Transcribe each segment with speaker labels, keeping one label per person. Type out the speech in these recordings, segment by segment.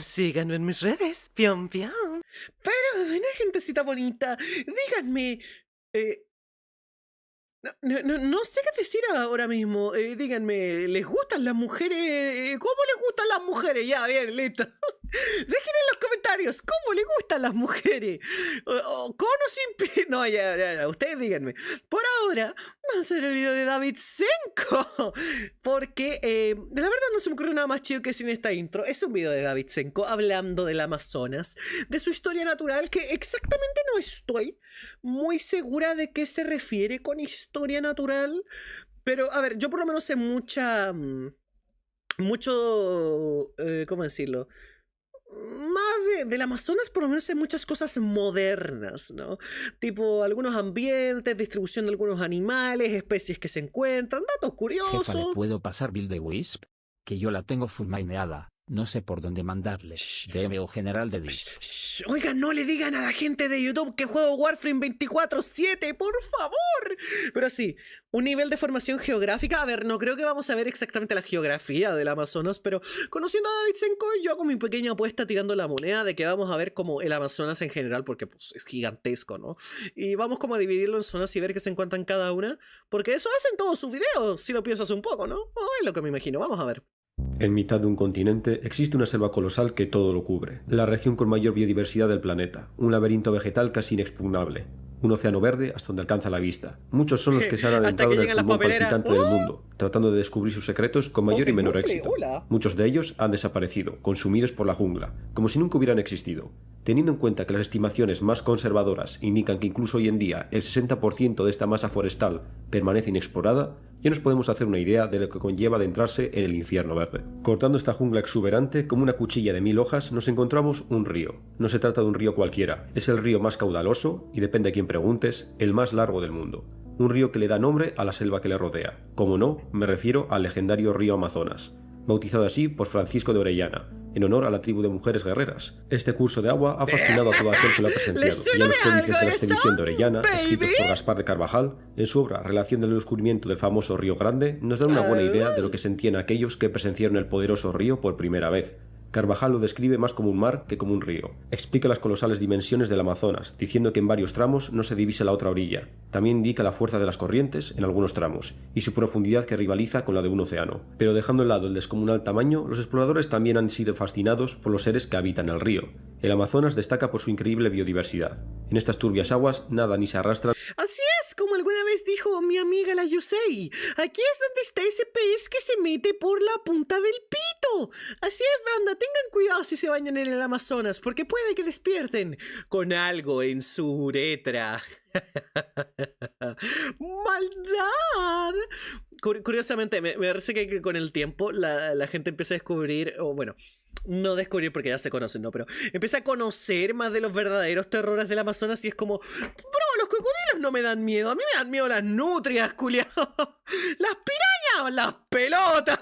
Speaker 1: Síganme en mis redes, pion pion. Pero, bueno, gentecita bonita, díganme, eh, no sé qué decir ahora mismo. Díganme, ¿les gustan las mujeres? ¿Cómo les gustan las mujeres? Ya, bien, listo. Dejen en los comentarios cómo les gustan las mujeres. Con o sin No, ya, ustedes díganme. Por ahora, vamos a hacer el video de David Senko. Porque, la verdad no se me ocurrió nada más chido que sin esta intro. Es un video de David Senko hablando del Amazonas, de su historia natural, que exactamente no estoy muy segura de qué se refiere con historia natural. Pero, a ver, yo por lo menos sé mucho, ¿cómo decirlo? Más del Amazonas, por lo menos sé muchas cosas modernas, ¿no? Tipo algunos ambientes, distribución de algunos animales, especies que se encuentran, datos
Speaker 2: Jefa, ¿le
Speaker 1: curiosos.
Speaker 2: puedo pasar Bill de Wisp? Que yo la tengo full maineada. No sé por dónde mandarle. DM o general de Dis.
Speaker 1: Oigan, no le digan a la gente de YouTube que juego Warframe 24/7, por favor. Pero sí, un nivel de formación geográfica. A ver, no creo que vamos a ver exactamente la geografía del Amazonas, pero conociendo a David Senko, yo hago mi pequeña apuesta tirando la moneda de que vamos a ver como el Amazonas en general, porque pues es gigantesco, ¿no? Y vamos como a dividirlo en zonas y ver qué se encuentran cada una, porque eso hacen todos sus videos, si lo piensas un poco, ¿no? Es lo que me imagino, vamos a ver.
Speaker 3: En mitad de un continente existe una selva colosal que todo lo cubre, la región con mayor biodiversidad del planeta, un laberinto vegetal casi inexpugnable, un océano verde hasta donde alcanza la vista. Muchos son los que se han adentrado en el pulmón palpitante del mundo, tratando de descubrir sus secretos con mayor y menor éxito. Muchos de ellos han desaparecido, consumidos por la jungla, como si nunca hubieran existido. Teniendo en cuenta que las estimaciones más conservadoras indican que incluso hoy en día el 60% de esta masa forestal permanece inexplorada, ya nos podemos hacer una idea de lo que conlleva adentrarse en el infierno verde. Cortando esta jungla exuberante como una cuchilla de 1000 hojas, nos encontramos un río. No se trata de un río cualquiera, es el río más caudaloso y, depende de quién preguntes, el más largo del mundo. Un río que le da nombre a la selva que le rodea. Como no, me refiero al legendario río Amazonas, bautizado así por Francisco de Orellana, en honor a la tribu de mujeres guerreras. Este curso de agua ha fascinado a todo aquel que lo ha presenciado, y a los códices de la expedición de Orellana, escritos por Gaspar de Carvajal, en su obra Relación del descubrimiento del famoso río Grande, nos dan una buena idea de lo que sentían aquellos que presenciaron el poderoso río por primera vez. Carvajal lo describe más como un mar que como un río. Explica las colosales dimensiones del Amazonas, diciendo que en varios tramos no se divisa la otra orilla. También indica la fuerza de las corrientes en algunos tramos, y su profundidad que rivaliza con la de un océano. Pero dejando de lado el descomunal tamaño, los exploradores también han sido fascinados por los seres que habitan el río. El Amazonas destaca por su increíble biodiversidad. En estas turbias aguas nadan y se arrastran.
Speaker 1: Así es, como alguna vez dijo mi amiga la Yusei. Aquí es donde está ese pez que se mete por la punta del pito. Así es, banda, tengan cuidado si se bañan en el Amazonas, porque puede que despierten con algo en su uretra. ¡Maldad! Curiosamente, me parece que con el tiempo la gente empieza a descubrir, o bueno, no descubrir porque ya se conocen, ¿no? Pero empieza a conocer más de los verdaderos terrores del Amazonas y es como, bro, los cocodrilos no me dan miedo, a mí me dan miedo las nutrias, culiao. Las pirañas, las pelotas.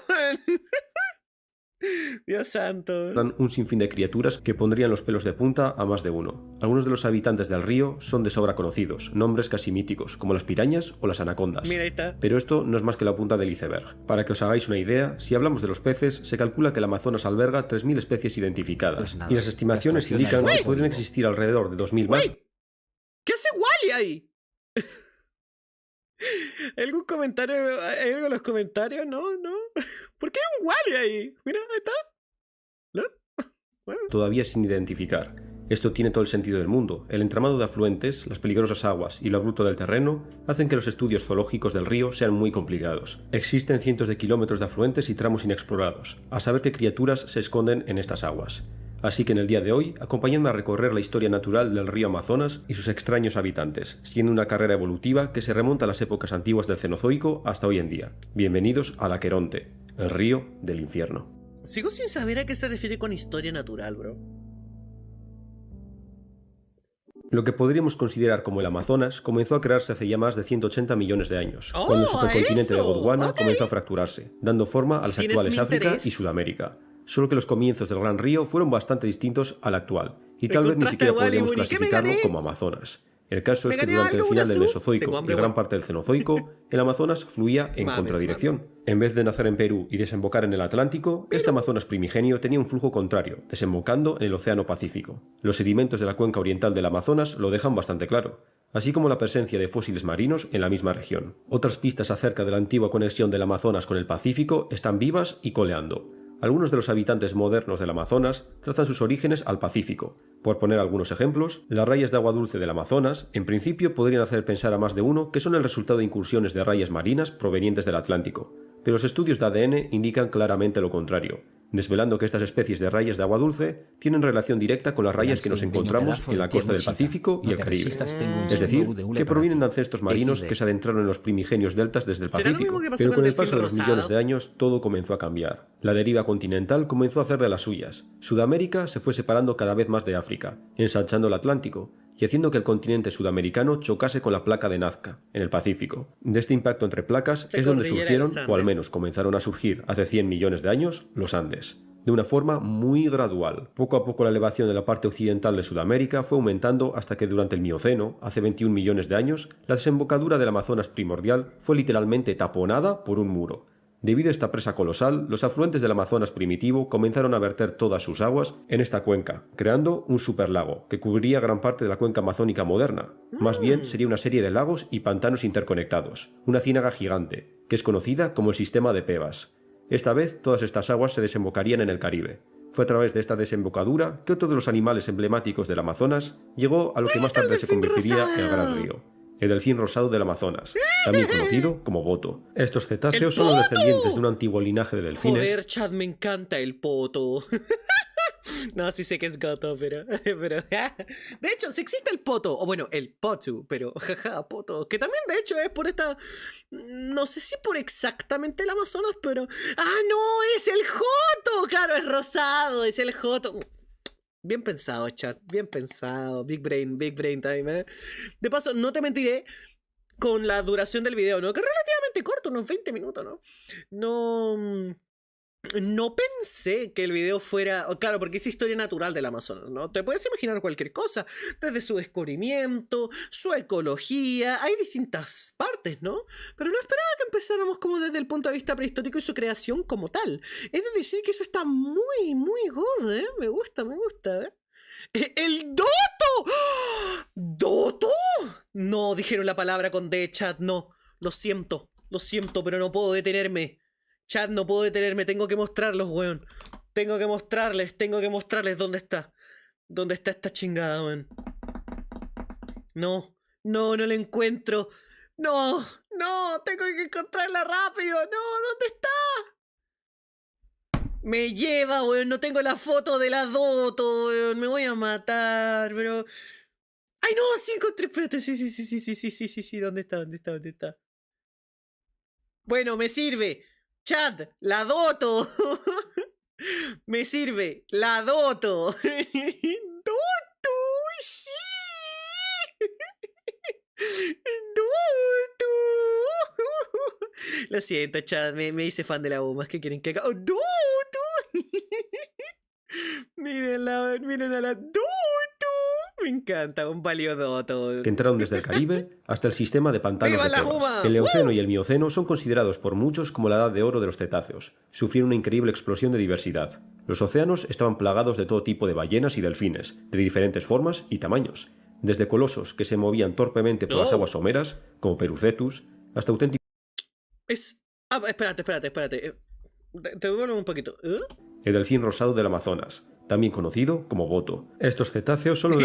Speaker 1: Dios santo.
Speaker 3: Un sinfín de criaturas que pondrían los pelos de punta a más de uno. Algunos de los habitantes del río son de sobra conocidos, nombres casi míticos, como las pirañas o las anacondas.
Speaker 1: Mira, ahí está.
Speaker 3: Pero esto no es más que la punta del iceberg. Para que os hagáis una idea, si hablamos de los peces, se calcula que el Amazonas alberga 3000 especies identificadas,
Speaker 2: Pues nada,
Speaker 3: y las estimaciones indican que podrían existir alrededor de 2000 más.
Speaker 1: ¿Qué hace Wally ahí? ¿Algún comentario? ¿Hay algo en los comentarios? No. ¿Por qué hay un Wally ahí? Mira, ahí está. ¿No? Bueno.
Speaker 3: Todavía sin identificar. Esto tiene todo el sentido del mundo. El entramado de afluentes, las peligrosas aguas y lo abrupto del terreno hacen que los estudios zoológicos del río sean muy complicados. Existen cientos de kilómetros de afluentes y tramos inexplorados, a saber qué criaturas se esconden en estas aguas. Así que en el día de hoy, acompañadme a recorrer la historia natural del río Amazonas y sus extraños habitantes, siendo una carrera evolutiva que se remonta a las épocas antiguas del Cenozoico hasta hoy en día. Bienvenidos al Aqueronte, el río del infierno.
Speaker 1: Sigo sin saber a qué se refiere con historia natural, bro.
Speaker 3: Lo que podríamos considerar como el Amazonas comenzó a crearse hace ya más de 180 millones de años, cuando el supercontinente de Gondwana comenzó a fracturarse, dando forma a las actuales África y Sudamérica. Solo que los comienzos del Gran Río fueron bastante distintos al actual, y tal vez ni siquiera podríamos clasificarlo como Amazonas. El caso
Speaker 1: ¿Me
Speaker 3: es que
Speaker 1: gané
Speaker 3: durante el
Speaker 1: algo,
Speaker 3: final
Speaker 1: una
Speaker 3: del
Speaker 1: sub?
Speaker 3: Mesozoico
Speaker 1: Tengo
Speaker 3: y
Speaker 1: hambre,
Speaker 3: gran
Speaker 1: weón.
Speaker 3: parte del Cenozoico, el Amazonas fluía en
Speaker 1: Mames,
Speaker 3: contradirección. En vez de nacer en Perú y desembocar en el Atlántico, este Amazonas primigenio tenía un flujo contrario, desembocando en el Océano Pacífico. Los sedimentos de la cuenca oriental del Amazonas lo dejan bastante claro, así como la presencia de fósiles marinos en la misma región. Otras pistas acerca de la antigua conexión del Amazonas con el Pacífico están vivas y coleando. Algunos de los habitantes modernos del Amazonas trazan sus orígenes al Pacífico. Por poner algunos ejemplos, las rayas de agua dulce del Amazonas, en principio, podrían hacer pensar a más de uno que son el resultado de incursiones de rayas marinas provenientes del Atlántico, pero los estudios de ADN indican claramente lo contrario, desvelando que estas especies de rayas de agua dulce tienen relación directa con las rayas que nos encontramos en la costa del Pacífico y el Caribe. Es decir, que provienen de ancestros marinos que se adentraron en los primigenios deltas desde el
Speaker 1: ¿Será lo
Speaker 3: Pacífico.
Speaker 1: mismo que pasó
Speaker 3: Pero
Speaker 1: con
Speaker 3: con el
Speaker 1: Delfín
Speaker 3: paso de los
Speaker 1: Rosado?
Speaker 3: millones de años todo comenzó a cambiar. La deriva continental comenzó a hacer de las suyas. Sudamérica se fue separando cada vez más de África, ensanchando el Atlántico y haciendo que el continente sudamericano chocase con la placa de Nazca, en el Pacífico. De este impacto entre placas es donde
Speaker 1: cordillera de
Speaker 3: surgieron,
Speaker 1: los
Speaker 3: o al
Speaker 1: Andes.
Speaker 3: menos comenzaron a surgir hace 100 millones de años, los Andes. De una forma muy gradual. Poco a poco la elevación de la parte occidental de Sudamérica fue aumentando hasta que durante el Mioceno, hace 21 millones de años, la desembocadura del Amazonas primordial fue literalmente taponada por un muro. Debido a esta presa colosal, los afluentes del Amazonas primitivo comenzaron a verter todas sus aguas en esta cuenca, creando un superlago que cubriría gran parte de la cuenca amazónica moderna. Más bien sería una serie de lagos y pantanos interconectados, una ciénaga gigante, que es conocida como el sistema de Pebas. Esta vez todas estas aguas se desembocarían en el Caribe. Fue a través de esta desembocadura que otro de los animales emblemáticos del Amazonas llegó a lo que más tarde se convertiría en el Gran Río. El delfín rosado del Amazonas, también conocido como boto. Estos cetáceos son los descendientes de un antiguo linaje de delfines.
Speaker 1: Joder, Chad, me encanta el poto. No, sí sé que es gato, pero de hecho, si existe el poto, o bueno, el potu, pero jaja, poto, que también de hecho es por esta, no sé si por exactamente el Amazonas, pero... ¡Ah, no! ¡Es el joto! Claro, es rosado, es el joto. Bien pensado, chat, bien pensado. Big brain time, ¿eh? De paso, no te mentiré con la duración del video, ¿no? Que es relativamente corto, unos 20 minutos, ¿no? No pensé que el video fuera... Claro, porque es historia natural del Amazonas, ¿no? Te puedes imaginar cualquier cosa, desde su descubrimiento, su ecología, hay distintas partes, ¿no? Pero no esperaba que empezáramos como desde el punto de vista prehistórico y su creación como tal. Es de decir que eso está muy, muy god, ¿eh? Me gusta, ¿eh? ¡El Doto! ¡Ah! ¿Doto? No, dijeron la palabra con D, chat, no. Lo siento, pero no puedo detenerme. Chat, no puedo detenerme, tengo que mostrarlos, weón. Tengo que mostrarles dónde está. ¿Dónde está esta chingada, weón? No la encuentro. No, tengo que encontrarla rápido. No, ¿dónde está? Me lleva, weón, no tengo la foto de la Doto, weón. Me voy a matar, pero... ¡Ay, no! Sí encontré, espérate, sí, ¿dónde está? Bueno, me sirve. Chad, la Doto. Me sirve, la Doto. Doto, sí. Doto. Lo siento, Chad, me hice fan de la U. Más que quieren que haga. ¡Oh, Doto! Miren a la Doto. Me encanta, un paliodoto.
Speaker 3: Que entraron desde el Caribe hasta el sistema de pantanos
Speaker 1: ¡Viva
Speaker 3: de
Speaker 1: la
Speaker 3: Tebas.
Speaker 1: Uma!
Speaker 3: El Eoceno y el Mioceno son considerados por muchos como la edad de oro de los cetáceos. Sufrieron una increíble explosión de diversidad. Los océanos estaban plagados de todo tipo de ballenas y delfines, de diferentes formas y tamaños. Desde colosos que se movían torpemente por las aguas someras, como Perucetus, hasta auténticos...
Speaker 1: Espérate. Te duele un poquito.
Speaker 3: El delfín rosado del Amazonas, también conocido como boto. Estos cetáceos son los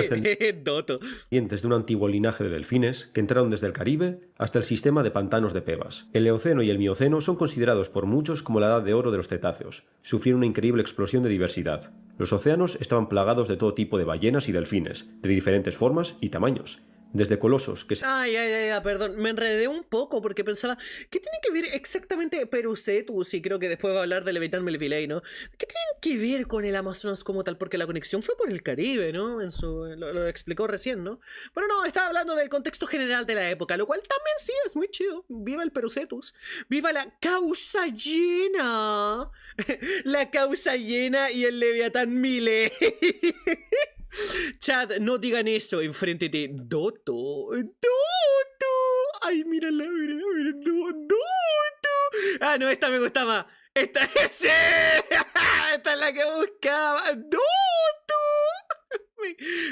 Speaker 1: Doto.
Speaker 3: descendientes de un antiguo linaje de delfines que entraron desde el Caribe hasta el sistema de pantanos de Pebas. El Eoceno y el Mioceno son considerados por muchos como la edad de oro de los cetáceos. Sufrieron una increíble explosión de diversidad. Los océanos estaban plagados de todo tipo de ballenas y delfines, de diferentes formas y tamaños. Desde colosos que se...
Speaker 1: Perdón, me enredé un poco porque pensaba, ¿qué tiene que ver exactamente Perucetus? Y creo que después va a hablar de Leviatán Melvillei, ¿no? ¿Qué tienen que ver con el Amazonas como tal? Porque la conexión fue por el Caribe, ¿no? Lo explicó recién, ¿no? Pero no, estaba hablando del contexto general de la época, lo cual también sí es muy chido. ¡Viva el Perucetus! ¡Viva la causa llena! La causa llena y el Leviatán Milei. Chat, no digan eso enfrente de Doto. ¡Doto! Ay, mírala, mírala, Doto. Ah, no, esta me gustaba. Esta es... Esta es la que buscaba. ¡Doto!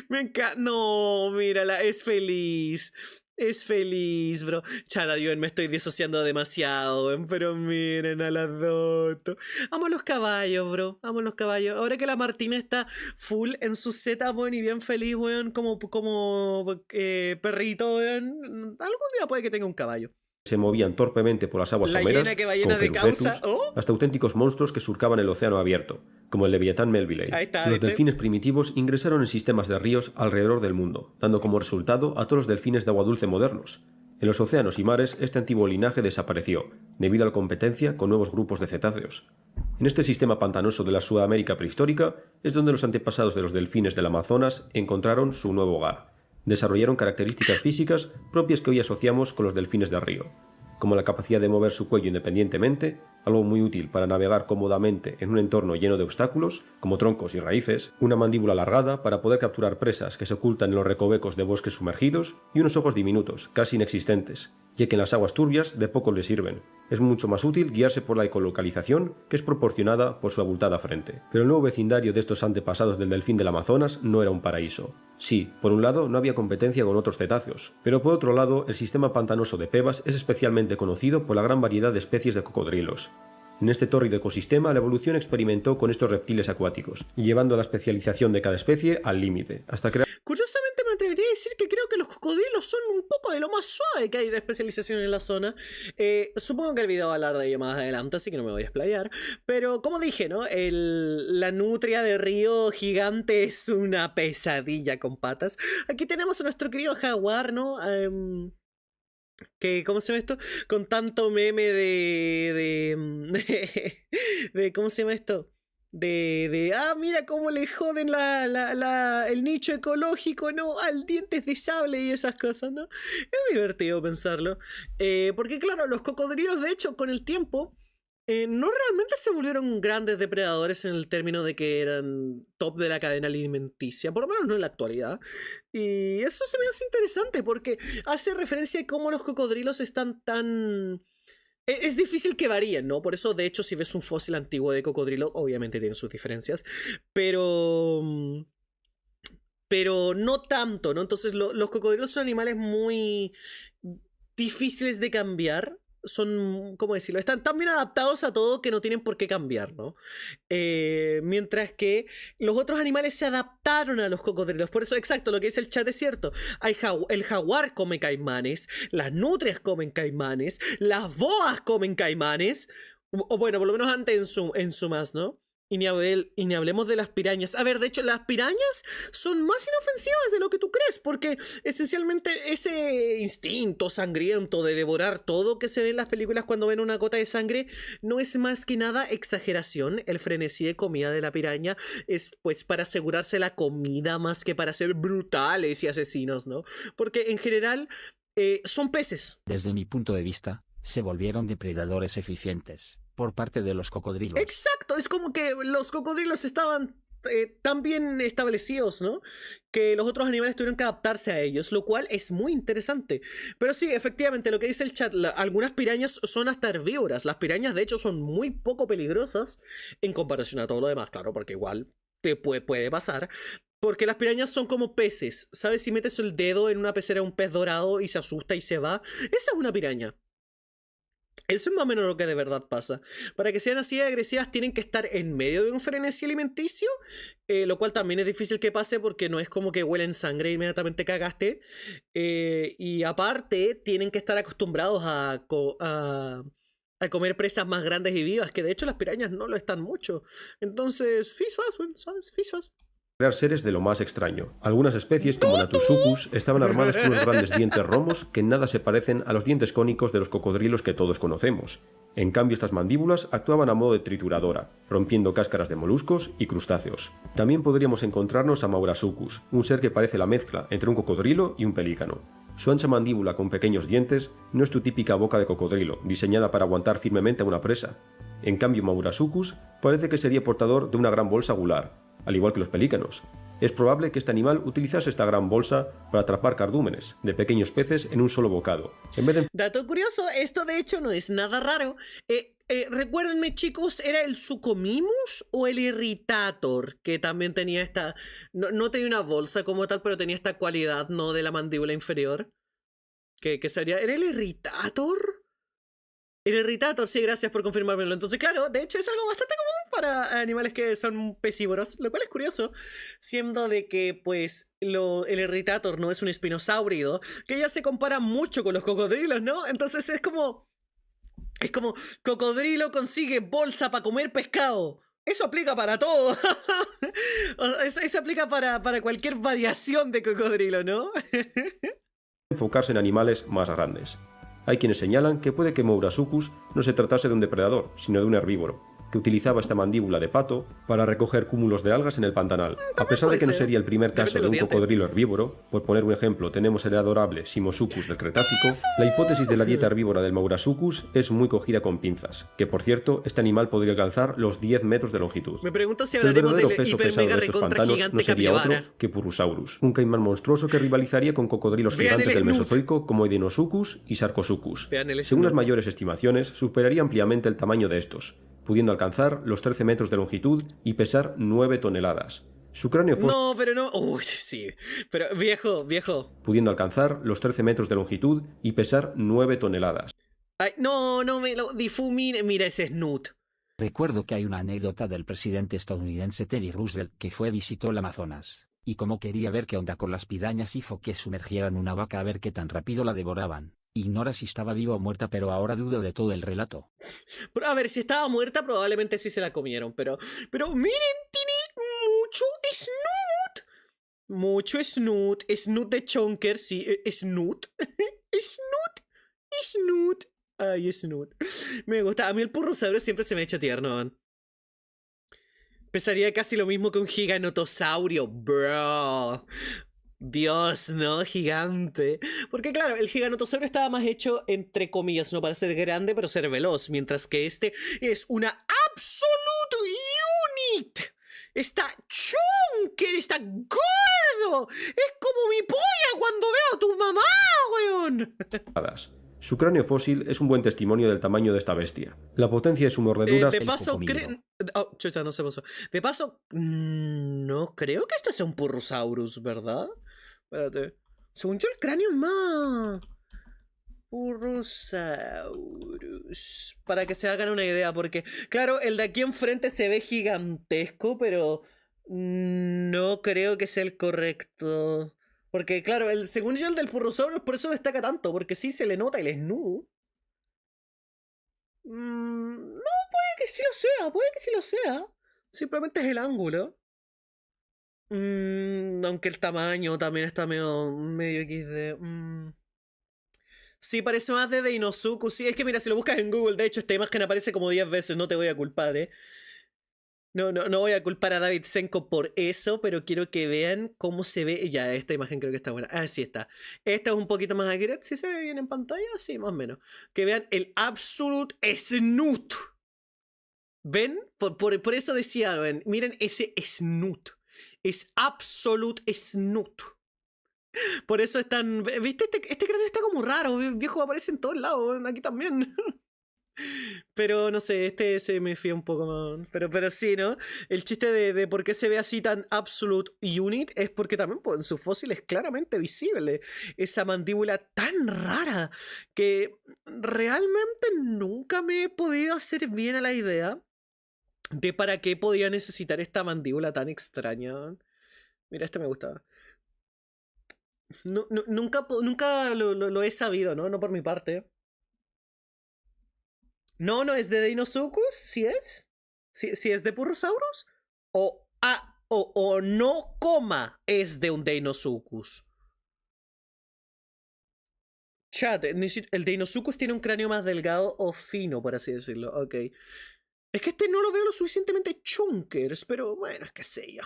Speaker 1: Me encanta. No, mírala, es feliz. Es feliz, bro. Chada, yo me estoy disociando demasiado, weón, pero miren a las Doto. Amo los caballos, bro. Amo los caballos. Ahora que la Martina está full en su setup, weón, y bien feliz, weón, como perrito, weón. Algún día puede que tenga un caballo.
Speaker 3: Se movían torpemente por las aguas
Speaker 1: La
Speaker 3: someras,
Speaker 1: hiena que va llena de causa. ¿Oh?
Speaker 3: hasta auténticos monstruos que surcaban el océano abierto, como el Leviatán Melvilley.
Speaker 1: Ahí está,
Speaker 3: Los delfines primitivos ingresaron en sistemas de ríos alrededor del mundo, dando como resultado a todos los delfines de agua dulce modernos. En los océanos y mares, este antiguo linaje desapareció, debido a la competencia con nuevos grupos de cetáceos. En este sistema pantanoso de la Sudamérica prehistórica es donde los antepasados de los delfines del Amazonas encontraron su nuevo hogar. Desarrollaron características físicas propias que hoy asociamos con los delfines de río, como la capacidad de mover su cuello independientemente, algo muy útil para navegar cómodamente en un entorno lleno de obstáculos, como troncos y raíces, una mandíbula alargada para poder capturar presas que se ocultan en los recovecos de bosques sumergidos, y unos ojos diminutos, casi inexistentes, ya que en las aguas turbias de poco les sirven. Es mucho más útil guiarse por la ecolocalización, que es proporcionada por su abultada frente. Pero el nuevo vecindario de estos antepasados del delfín del Amazonas no era un paraíso. Sí, por un lado no había competencia con otros cetáceos, pero por otro lado el sistema pantanoso de Pebas es especialmente conocido por la gran variedad de especies de cocodrilos. En este tórrido ecosistema la evolución experimentó con estos reptiles acuáticos, llevando la especialización de cada especie al límite, hasta crear...
Speaker 1: Curiosamente me atrevería a decir que creo que los cocodrilos son un poco de lo más suave que hay de especialización en la zona. Supongo que el video va a hablar de ello más adelante, así que no me voy a explayar. Pero como dije, ¿no? La nutria de río gigante es una pesadilla con patas. Aquí tenemos a nuestro querido jaguar, ¿no? ¿Cómo se llama esto? Con tanto meme de ¿cómo se llama esto? Mira cómo le joden el nicho ecológico, ¿no? Al dientes de sable y esas cosas, ¿no? Es divertido pensarlo. Porque claro, los cocodrilos de hecho con el tiempo no realmente se volvieron grandes depredadores en el término de que eran top de la cadena alimenticia, por lo menos no en la actualidad. Y eso se me hace interesante porque hace referencia a cómo los cocodrilos están tan... Es difícil que varíen, ¿no? Por eso, de hecho, si ves un fósil antiguo de cocodrilo, obviamente tienen sus diferencias, pero no tanto, ¿no? Entonces los cocodrilos son animales muy difíciles de cambiar. Son, ¿cómo decirlo? Están tan bien adaptados a todo que no tienen por qué cambiar, ¿no? Mientras que los otros animales se adaptaron a los cocodrilos. Por eso, exacto, lo que dice el chat es cierto. El jaguar come caimanes, las nutrias comen caimanes, las boas comen caimanes. O bueno, por lo menos antes en su más, ¿no? Y ni hablemos de las pirañas. A ver, de hecho, las pirañas son más inofensivas de lo que tú crees, porque esencialmente ese instinto sangriento de devorar todo que se ve en las películas cuando ven una gota de sangre no es más que nada exageración. El frenesí de comida de la piraña es pues para asegurarse la comida más que para ser brutales y asesinos, ¿no? Porque en general son peces.
Speaker 2: Desde mi punto de vista, se volvieron depredadores eficientes por parte de los cocodrilos.
Speaker 1: Exacto, es como que los cocodrilos estaban tan bien establecidos, ¿no? Que los otros animales tuvieron que adaptarse a ellos, lo cual es muy interesante. Pero sí, efectivamente, lo que dice el chat, algunas pirañas son hasta herbívoras. Las pirañas, de hecho, son muy poco peligrosas en comparación a todo lo demás, claro, porque igual te puede pasar. Porque las pirañas son como peces, ¿sabes? Si metes el dedo en una pecera de un pez dorado y se asusta y se va, esa es una piraña. Eso es más o menos lo que de verdad pasa. Para que sean así de agresivas tienen que estar en medio de un frenesí alimenticio, lo cual también es difícil que pase porque no es como que huelen sangre e inmediatamente cagaste. Y aparte tienen que estar acostumbrados a comer presas más grandes y vivas, que de hecho las pirañas no lo están mucho. Entonces, fisfas, ¿sabes? Fisfas.
Speaker 3: Crear seres de lo más extraño. Algunas especies, como Natusucus, estaban armadas con unos grandes dientes romos que en nada se parecen a los dientes cónicos de los cocodrilos que todos conocemos. En cambio, estas mandíbulas actuaban a modo de trituradora, rompiendo cáscaras de moluscos y crustáceos. También podríamos encontrarnos a Maurasucus, un ser que parece la mezcla entre un cocodrilo y un pelícano. Su ancha mandíbula con pequeños dientes no es tu típica boca de cocodrilo, diseñada para aguantar firmemente a una presa. En cambio, Maurasucus parece que sería portador de una gran bolsa gular. al igual que los pelícanos. Es probable que este animal utilizase esta gran bolsa para atrapar cardúmenes de pequeños peces en un solo bocado, en vez de
Speaker 1: Dato curioso, esto de hecho no es nada raro. Recuérdenme, chicos, ¿era el Suchomimus o el Irritator? Que también tenía esta... No tenía una bolsa como tal, pero tenía esta cualidad, ¿no? De la mandíbula inferior. Que sería... ¿Era el Irritator? El Irritator, sí, gracias por confirmármelo. Entonces, claro, de hecho es algo bastante común para animales que son pesívoros, lo cual es curioso, siendo de que, pues, el Irritator no es un espinosáurido, que ya se compara mucho con los cocodrilos, ¿no? Entonces es como... cocodrilo consigue bolsa para comer pescado. Eso aplica para todo. Eso aplica para cualquier variación de cocodrilo, ¿no?
Speaker 3: enfocarse en animales más grandes. Hay quienes señalan que puede que Mourasuchus no se tratase de un depredador, sino de un herbívoro, que utilizaba esta mandíbula de pato para recoger cúmulos de algas en el pantanal. A pesar de que no sería el primer caso de un cocodrilo herbívoro, por poner un ejemplo tenemos el adorable Simosuchus del Cretácico, la hipótesis de la dieta herbívora del Mourasuchus es muy cogida con pinzas, que por cierto, este animal podría alcanzar los 10 metros de longitud.
Speaker 1: Me pregunto si
Speaker 3: El
Speaker 1: hablaremos
Speaker 3: verdadero
Speaker 1: del
Speaker 3: peso
Speaker 1: hiper
Speaker 3: pesado
Speaker 1: mega
Speaker 3: de estos
Speaker 1: recontra
Speaker 3: pantanos
Speaker 1: gigante
Speaker 3: no sería
Speaker 1: capibara.
Speaker 3: otro que Purusaurus, un caimán monstruoso que rivalizaría con cocodrilos
Speaker 1: Vean
Speaker 3: gigantes
Speaker 1: el
Speaker 3: del
Speaker 1: snoot.
Speaker 3: Mesozoico como Deinosuchus y Sarcosuchus.
Speaker 1: Vean el
Speaker 3: Según las
Speaker 1: snoot.
Speaker 3: mayores estimaciones, superaría ampliamente el tamaño de estos, pudiendo alcanzar los 13 metros de longitud y pesar 9 toneladas. Su cráneo fósil
Speaker 1: No, pero no. Uy, sí. Pero viejo.
Speaker 3: pudiendo alcanzar los 13 metros de longitud y pesar 9 toneladas.
Speaker 1: Ay, no me lo difumine. Mira ese snoot.
Speaker 2: Recuerdo que hay una anécdota del presidente estadounidense Teddy Roosevelt que visitó el Amazonas, y como quería ver qué onda con las pirañas hizo que sumergieran una vaca a ver qué tan rápido la devoraban. Ignora si estaba viva o muerta, pero ahora dudo de todo el relato.
Speaker 1: Pero, a ver, si estaba muerta, probablemente sí se la comieron. Pero miren, tiene mucho snoot. Mucho snoot. Snoot de chonker, sí. Snoot. Snoot. Ay, snoot. Me gusta. A mí el purrosaurio siempre se me ha hecho tierno, man. Pesaría casi lo mismo que un giganotosaurio, bro. Dios, ¿no? Gigante. Porque claro, el giganotosaurio estaba más hecho, entre comillas, no para ser grande, pero ser veloz. Mientras que este es una absolute unit. Está chunker, está gordo. Es como mi polla cuando veo a tu mamá, weón.
Speaker 3: Su cráneo fósil es un buen testimonio del tamaño de esta bestia. La potencia de su mordedura...
Speaker 1: De
Speaker 2: el
Speaker 1: paso,
Speaker 2: cocomiro.
Speaker 1: oh, chuta, no se pasó. De paso, no creo que este sea un Purrosaurus, ¿verdad? Espérate. Según yo, el cráneo es más... Purrosaurus. Para que se hagan una idea, porque, claro, el de aquí enfrente se ve gigantesco, pero no creo que sea el correcto. Porque, claro, según yo, el del Purrosaurus por eso destaca tanto, porque sí se le nota el snoot. No, puede que sí lo sea. Simplemente es el ángulo. Aunque el tamaño también está medio XD. Sí, parece más de Deinosuchus. Sí, es que mira, si lo buscas en Google, de hecho, esta imagen aparece como 10 veces, no te voy a culpar, No voy a culpar a David Senko por eso, pero quiero que vean cómo se ve. Ya, esta imagen creo que está buena. Ah, sí está. Esta es un poquito más accurate. ¿Sí se ve bien en pantalla? Sí, más o menos. Que vean el absolute snoot. ¿Ven? Por eso decía, ven, miren ese snoot. Es absolute snoot. Por eso están... ¿Viste? Este cráneo está como raro. Viejo, aparece en todos lados. Aquí también. Pero no sé, este se me fía un poco más. Pero sí, ¿no? El chiste de por qué se ve así tan absolute unit es porque también pues, en su fósil es claramente visible esa mandíbula tan rara que realmente nunca me he podido hacer bien a la idea de para qué podía necesitar esta mandíbula tan extraña. Mira, este me gustaba. Nunca lo he sabido, ¿no? No por mi parte. No es de Deinosuchus, ¿sí es? ¿Sí es de Purrosaurus? O no, es de un Deinosuchus. Chat, el Deinosuchus tiene un cráneo más delgado o fino, por así decirlo. Ok. Es que este no lo veo lo suficientemente chunkers, pero bueno, qué sé yo.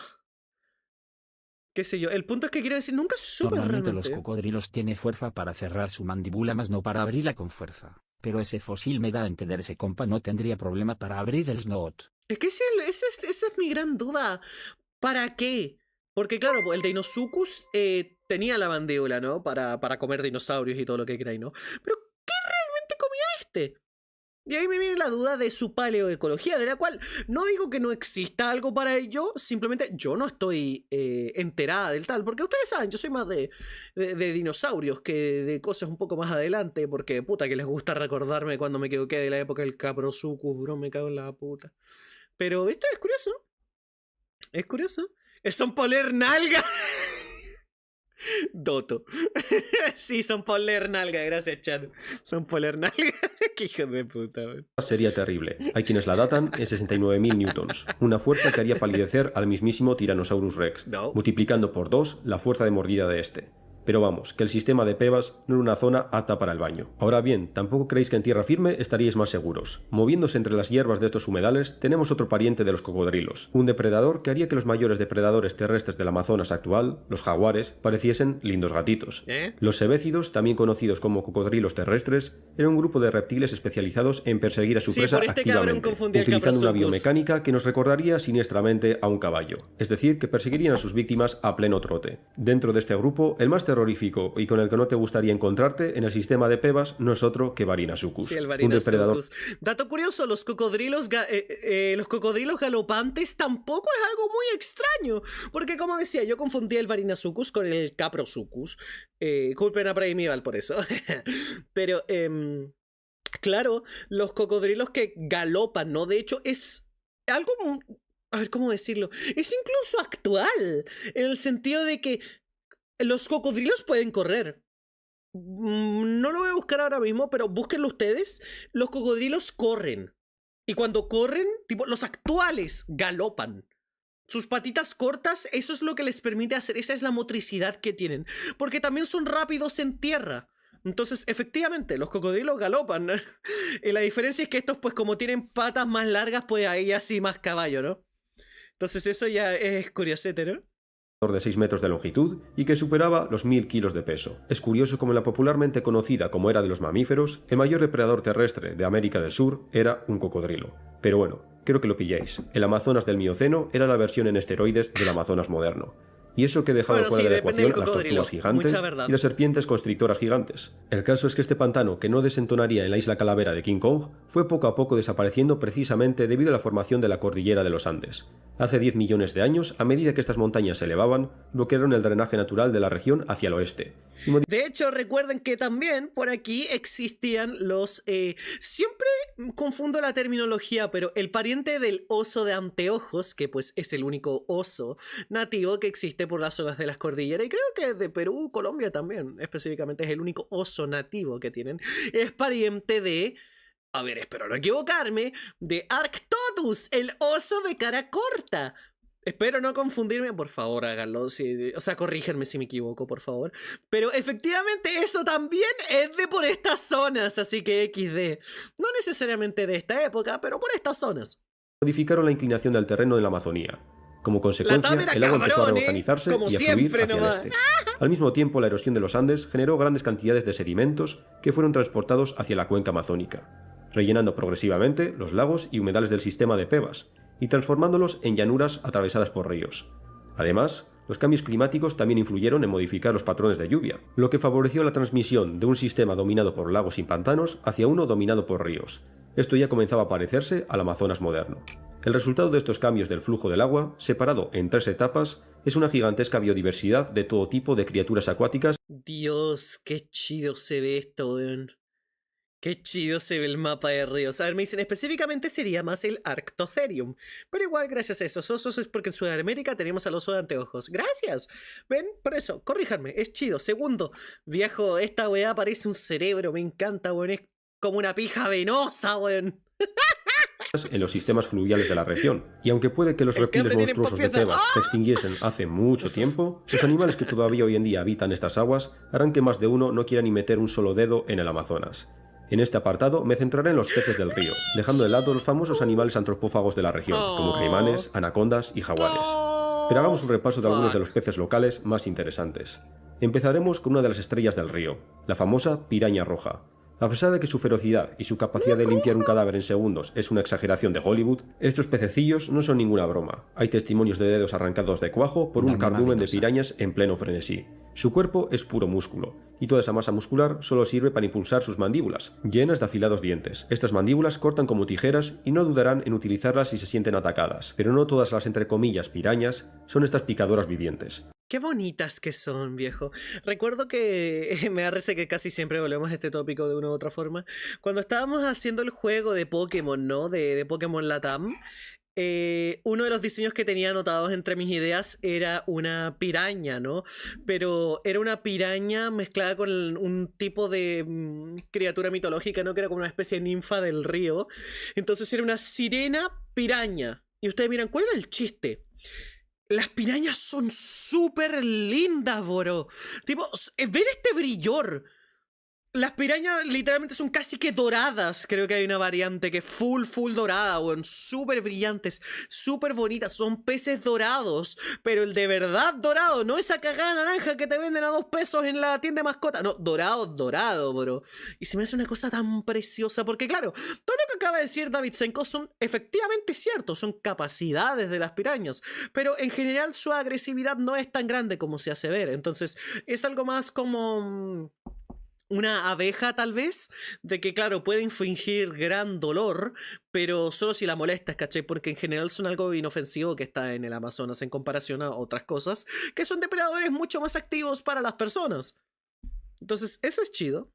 Speaker 1: Qué sé yo. El punto es que quiero decir, nunca supe
Speaker 2: Normalmente
Speaker 1: realmente.
Speaker 2: los cocodrilos tienen fuerza para cerrar su mandíbula, más no para abrirla con fuerza. Pero ese fósil me da a entender ese compa no tendría problema para abrir el snout.
Speaker 1: Es que esa es mi gran duda. ¿Para qué? Porque claro, pues, el Deinosuchus tenía la mandíbula, ¿no? Para comer dinosaurios y todo lo que queráis, ¿no? Pero ¿qué realmente comía este? Y ahí me viene la duda de su paleoecología, de la cual no digo que no exista algo para ello, simplemente yo no estoy enterada del tal, porque ustedes saben, yo soy más de dinosaurios que de cosas un poco más adelante, porque puta que les gusta recordarme cuando me equivoqué de la época del Caprosuchus, bro, me cago en la puta. Pero esto es curioso. Son poler nalga. Doto. Sí, son poler nalga, gracias, chat. Son poler nalga. Qué hijo de puta, man.
Speaker 3: Sería terrible. Hay quienes la datan en 69.000 newtons, una fuerza que haría palidecer al mismísimo Tyrannosaurus Rex,
Speaker 1: No.
Speaker 3: multiplicando por 2 la fuerza de mordida de este. Pero vamos, que el sistema de Pebas no era una zona apta para el baño. Ahora bien, tampoco creéis que en tierra firme estaríais más seguros. Moviéndose entre las hierbas de estos humedales, tenemos otro pariente de los cocodrilos, un depredador que haría que los mayores depredadores terrestres del Amazonas actual, los jaguares, pareciesen lindos gatitos. Los sebécidos, también conocidos como cocodrilos terrestres, eran un grupo de reptiles especializados en perseguir a su presa activamente, utilizando una biomecánica que nos recordaría siniestramente a un caballo, es decir, que perseguirían a sus víctimas a pleno trote. Dentro de este grupo, el más terrorífico y con el que no te gustaría encontrarte en el sistema de Pebas no es otro que Varinosuchus,
Speaker 1: Sí, el
Speaker 3: un depredador.
Speaker 1: Dato curioso, los cocodrilos galopantes tampoco es algo muy extraño, porque como decía, yo confundí el Varinosuchus con el Caprosuchus. Culpen a Primeval por eso. Pero, claro, los cocodrilos que galopan, ¿no? De hecho, es algo... A ver, ¿cómo decirlo? Es incluso actual, en el sentido de que los cocodrilos pueden correr. No lo voy a buscar ahora mismo, pero búsquenlo ustedes. Los cocodrilos corren. Y cuando corren, tipo, los actuales galopan. Sus patitas cortas, eso es lo que les permite hacer. Esa es la motricidad que tienen. Porque también son rápidos en tierra. Entonces, efectivamente, los cocodrilos galopan. Y la diferencia es que estos, pues como tienen patas más largas, pues ahí así más caballo, ¿no? Entonces eso ya es curiosete, ¿no?
Speaker 3: De 6 metros de longitud y que superaba los 1000 kilos de peso. Es curioso como en la popularmente conocida como era de los mamíferos, el mayor depredador terrestre de América del Sur era un cocodrilo. Pero bueno, creo que lo pilláis. El Amazonas del Mioceno era la versión en esteroides del Amazonas moderno. Y eso que he dejado fuera de la ecuación las tortugas gigantes y las serpientes constrictoras gigantes. El caso es que este pantano, que no desentonaría en la isla Calavera de King Kong, fue poco a poco desapareciendo precisamente debido a la formación de la cordillera de los Andes. Hace 10 millones de años, a medida que estas montañas se elevaban, bloquearon el drenaje natural de la región hacia el oeste.
Speaker 1: De hecho, recuerden que también por aquí existían los... siempre confundo la terminología, pero el pariente del oso de anteojos, que pues es el único oso nativo que existe por las zonas de las cordilleras, y creo que de Perú, Colombia también, específicamente es el único oso nativo que tienen, es pariente de... A ver, espero no equivocarme, de Arctodus, el oso de cara corta. Espero no confundirme, por favor háganlo, o sea, corríjanme si me equivoco, por favor. Pero efectivamente eso también es de por estas zonas, así que XD. No necesariamente de esta época, pero por estas zonas.
Speaker 3: Modificaron la inclinación del terreno en la Amazonía. Como consecuencia, el agua empezó a reorganizarse y a fluir hacia el este. Al mismo tiempo, la erosión de los Andes generó grandes cantidades de sedimentos que fueron transportados hacia la cuenca amazónica, rellenando progresivamente los lagos y humedales del sistema de Pebas, y transformándolos en llanuras atravesadas por ríos. Además, los cambios climáticos también influyeron en modificar los patrones de lluvia, lo que favoreció la transmisión de un sistema dominado por lagos y pantanos hacia uno dominado por ríos. Esto ya comenzaba a parecerse al Amazonas moderno. El resultado de estos cambios del flujo del agua, separado en 3 etapas, es una gigantesca biodiversidad de todo tipo de criaturas acuáticas.
Speaker 1: Dios, qué chido se ve esto, weón. Qué chido se ve el mapa de ríos. A ver, me dicen específicamente sería más el Arctotherium. Pero igual, gracias a esos osos es porque en Sudamérica tenemos al oso de anteojos. ¡Gracias! ¿Ven? Por eso, corríjanme, es chido. Segundo, viejo, esta weá parece un cerebro, me encanta, weón. Es como una pija venosa, weón.
Speaker 3: En los sistemas fluviales de la región. Y aunque puede que los reptiles monstruosos de Tebas se extinguiesen hace mucho tiempo, los animales que todavía hoy en día habitan estas aguas harán que más de uno no quiera ni meter un solo dedo en el Amazonas. En este apartado me centraré en los peces del río, dejando de lado los famosos animales antropófagos de la región, como caimanes, anacondas y jaguares. Pero hagamos un repaso de algunos de los peces locales más interesantes. Empezaremos con una de las estrellas del río, la famosa piraña roja. A pesar de que su ferocidad y su capacidad de limpiar un cadáver en segundos es una exageración de Hollywood, estos pececillos no son ninguna broma. Hay testimonios de dedos arrancados de cuajo por un cardumen de pirañas en pleno frenesí. Su cuerpo es puro músculo, y toda esa masa muscular solo sirve para impulsar sus mandíbulas, llenas de afilados dientes. Estas mandíbulas cortan como tijeras y no dudarán en utilizarlas si se sienten atacadas, pero no todas las entre comillas pirañas son estas picadoras vivientes.
Speaker 1: Qué bonitas que son, viejo. Recuerdo que me parece que casi siempre volvemos a este tópico de una u otra forma. Cuando estábamos haciendo el juego de Pokémon, ¿no? De Pokémon Latam, uno de los diseños que tenía anotados entre mis ideas era una piraña, ¿no? Pero era una piraña mezclada con un tipo de criatura mitológica, ¿no? Que era como una especie de ninfa del río. Entonces era una sirena piraña. Y ustedes miran, ¿cuál era el chiste? Las pirañas son súper lindas, bro. Tipo, ver este brillor. Las pirañas literalmente son casi que doradas. Creo que hay una variante que es full dorada, weón. Súper brillantes, súper bonitas. Son peces dorados, pero el de verdad dorado. No esa cagada naranja que te venden a 2 pesos en la tienda de mascota. No, dorado, bro. Y se me hace una cosa tan preciosa. Porque claro, todo lo que acaba de decir David Senko son efectivamente ciertos. Son capacidades de las pirañas. Pero en general su agresividad no es tan grande como se hace ver. Entonces es algo más como una abeja, tal vez, de que, claro, puede infligir gran dolor, pero solo si la molestas, ¿cachai? Porque en general son algo inofensivo que está en el Amazonas en comparación a otras cosas, que son depredadores mucho más activos para las personas. Entonces, eso es chido.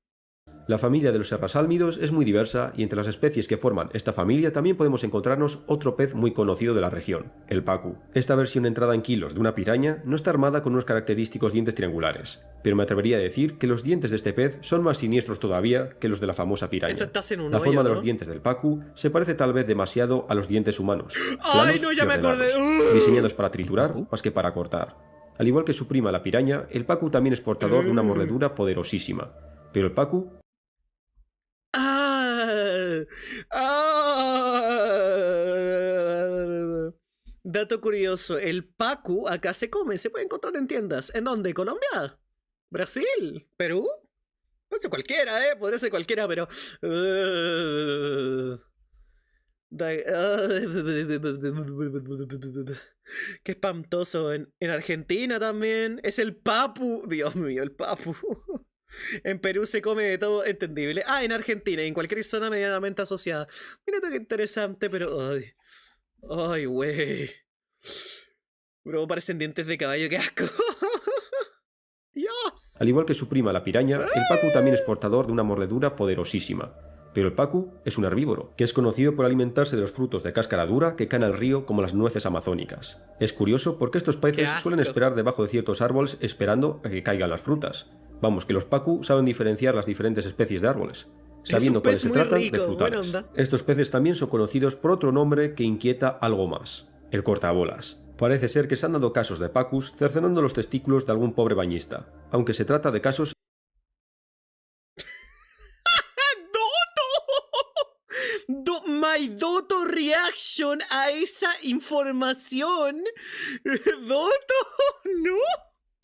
Speaker 3: La familia de los serrasálmidos es muy diversa y entre las especies que forman esta familia también podemos encontrarnos otro pez muy conocido de la región, el pacu. Esta versión entrada en kilos de una piraña no está armada con unos característicos dientes triangulares, pero me atrevería a decir que los dientes de este pez son más siniestros todavía que los de la famosa piraña. La forma de los dientes del pacu se parece tal vez demasiado a los dientes humanos,
Speaker 1: ¡ay, no, ya me acordé!
Speaker 3: diseñados para triturar más que para cortar. Al igual que su prima la piraña, el pacu también es portador de una mordedura poderosísima, pero el pacu
Speaker 1: dato curioso, el pacu acá se come, se puede encontrar en tiendas. ¿En dónde? ¿Colombia? ¿Brasil? ¿Perú? Puede ser cualquiera, podría ser cualquiera, pero qué espantoso. En Argentina también. Es el papu. Dios mío, el papu. En Perú se come de todo, entendible. En Argentina y en cualquier zona medianamente asociada. Mira qué interesante, pero... Ay, güey. Bro, parecen dientes de caballo, qué asco. Dios.
Speaker 3: Al igual que su prima la piraña, el pacu también es portador de una mordedura poderosísima. Pero el pacu es un herbívoro, que es conocido por alimentarse de los frutos de cáscara dura que caen al río como las nueces amazónicas. Es curioso porque estos peces suelen esperar debajo de ciertos árboles esperando a que caigan las frutas. Vamos, que los pacu saben diferenciar las diferentes especies de árboles, sabiendo cuáles se tratan de frutales. Estos peces también son conocidos por otro nombre que inquieta algo más, el cortabolas. Parece ser que se han dado casos de pacus cercenando los testículos de algún pobre bañista, aunque se trata de casos...
Speaker 1: My Doto reaction a esa información. Doto, ¿no?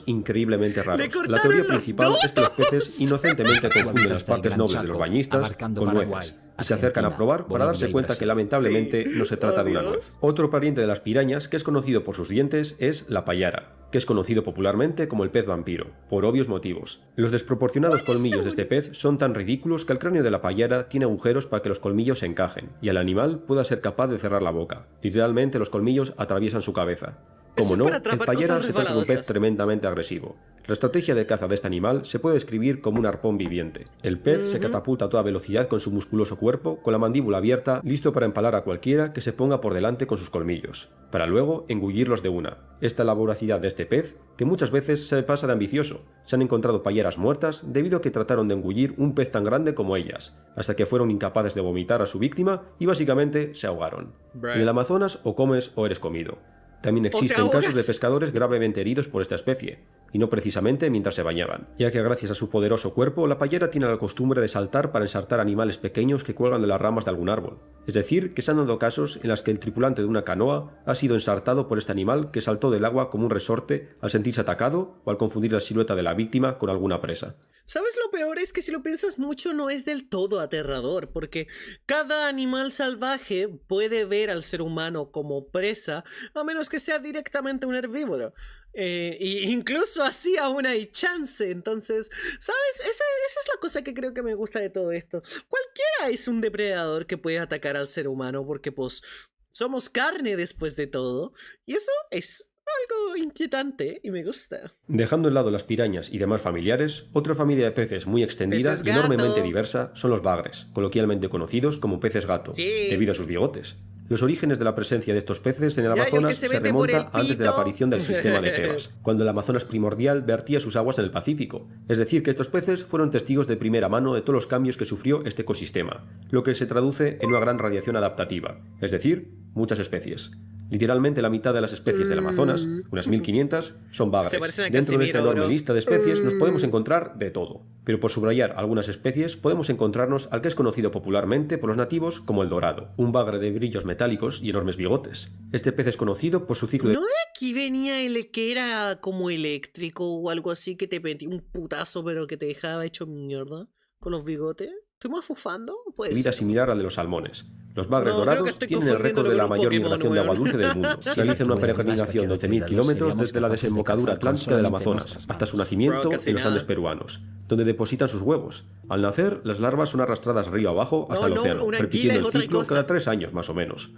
Speaker 3: Increíblemente raros. La teoría principal es que los peces inocentemente confunden las partes nobles de los bañistas con nueces y se acercan a probar para darse cuenta que lamentablemente no se trata de una nuez. Otro pariente de las pirañas que es conocido por sus dientes es la payara, que es conocido popularmente como el pez vampiro, por obvios motivos. Los desproporcionados colmillos de este pez son tan ridículos que el cráneo de la payara tiene agujeros para que los colmillos se encajen y el animal pueda ser capaz de cerrar la boca. Literalmente los colmillos atraviesan su cabeza. Como no, el payara se trata de un pez tremendamente agresivo. La estrategia de caza de este animal se puede describir como un arpón viviente. El pez se catapulta a toda velocidad con su musculoso cuerpo, con la mandíbula abierta, listo para empalar a cualquiera que se ponga por delante con sus colmillos, para luego engullirlos de una. Esta es la voracidad de este pez, que muchas veces se pasa de ambicioso. Se han encontrado payeras muertas debido a que trataron de engullir un pez tan grande como ellas, hasta que fueron incapaces de vomitar a su víctima y básicamente se ahogaron. En el Amazonas o comes o eres comido. También existen casos de pescadores gravemente heridos por esta especie, y no precisamente mientras se bañaban, ya que gracias a su poderoso cuerpo, la payera tiene la costumbre de saltar para ensartar animales pequeños que cuelgan de las ramas de algún árbol. Es decir, que se han dado casos en los que el tripulante de una canoa ha sido ensartado por este animal que saltó del agua como un resorte al sentirse atacado o al confundir la silueta de la víctima con alguna presa.
Speaker 1: ¿Sabes lo peor? Es que si lo piensas mucho no es del todo aterrador, porque cada animal salvaje puede ver al ser humano como presa, a menos que sea directamente un herbívoro. Y incluso así aún hay chance. Entonces, ¿sabes? Esa es la cosa que creo que me gusta de todo esto. Cualquiera es un depredador que puede atacar al ser humano, porque pues somos carne después de todo. Y eso es algo inquietante y me gusta.
Speaker 3: Dejando de lado las pirañas y demás familiares, otra familia de peces muy extendida
Speaker 1: Peces
Speaker 3: y enormemente
Speaker 1: gato.
Speaker 3: diversa son los bagres, coloquialmente conocidos como peces gato,
Speaker 1: Sí.
Speaker 3: debido a sus bigotes. Los orígenes de la presencia de estos peces en el
Speaker 1: Ya, y el
Speaker 3: Amazonas
Speaker 1: que se
Speaker 3: se
Speaker 1: mete por el
Speaker 3: remonta antes de la
Speaker 1: pito.
Speaker 3: aparición del sistema de Tebas, cuando el Amazonas primordial vertía sus aguas en el Pacífico. Es decir, que estos peces fueron testigos de primera mano de todos los cambios que sufrió este ecosistema, lo que se traduce en una gran radiación adaptativa, es decir, muchas especies. Literalmente la mitad de las especies del Amazonas, unas 1500, son
Speaker 1: Se
Speaker 3: bagres.
Speaker 1: parecen a
Speaker 3: Dentro de esta
Speaker 1: Casimiro,
Speaker 3: enorme
Speaker 1: bro.
Speaker 3: lista de especies nos podemos encontrar de todo. Pero por subrayar algunas especies podemos encontrarnos al que es conocido popularmente por los nativos como el dorado, un bagre de brillos metálicos y enormes bigotes. Este pez es conocido por su ciclo de
Speaker 1: ¿No de aquí venía el que era como eléctrico o algo así que te metía un putazo pero que te dejaba hecho mierda con los bigotes? ¿Estoy más fufando? Puede
Speaker 3: vida
Speaker 1: ser.
Speaker 3: similar al de los salmones. Los bagres
Speaker 1: No, creo que
Speaker 3: dorados
Speaker 1: estoy
Speaker 3: tienen el récord de
Speaker 1: confundiéndolo
Speaker 3: la
Speaker 1: con un
Speaker 3: mayor
Speaker 1: Pokémon,
Speaker 3: migración de agua
Speaker 1: weón.
Speaker 3: dulce del mundo. Realizan una peregrinación de 11.000 kilómetros desde la desembocadura atlántica del Amazonas hasta su nacimiento
Speaker 1: Bro, casi
Speaker 3: en los Andes
Speaker 1: nada.
Speaker 3: peruanos, donde depositan sus huevos. Al nacer, las larvas son arrastradas río abajo hasta el
Speaker 1: No,
Speaker 3: océano,
Speaker 1: una anguila
Speaker 3: repitiendo
Speaker 1: es
Speaker 3: el
Speaker 1: otra
Speaker 3: ciclo
Speaker 1: cosa.
Speaker 3: cada 3 años más o menos.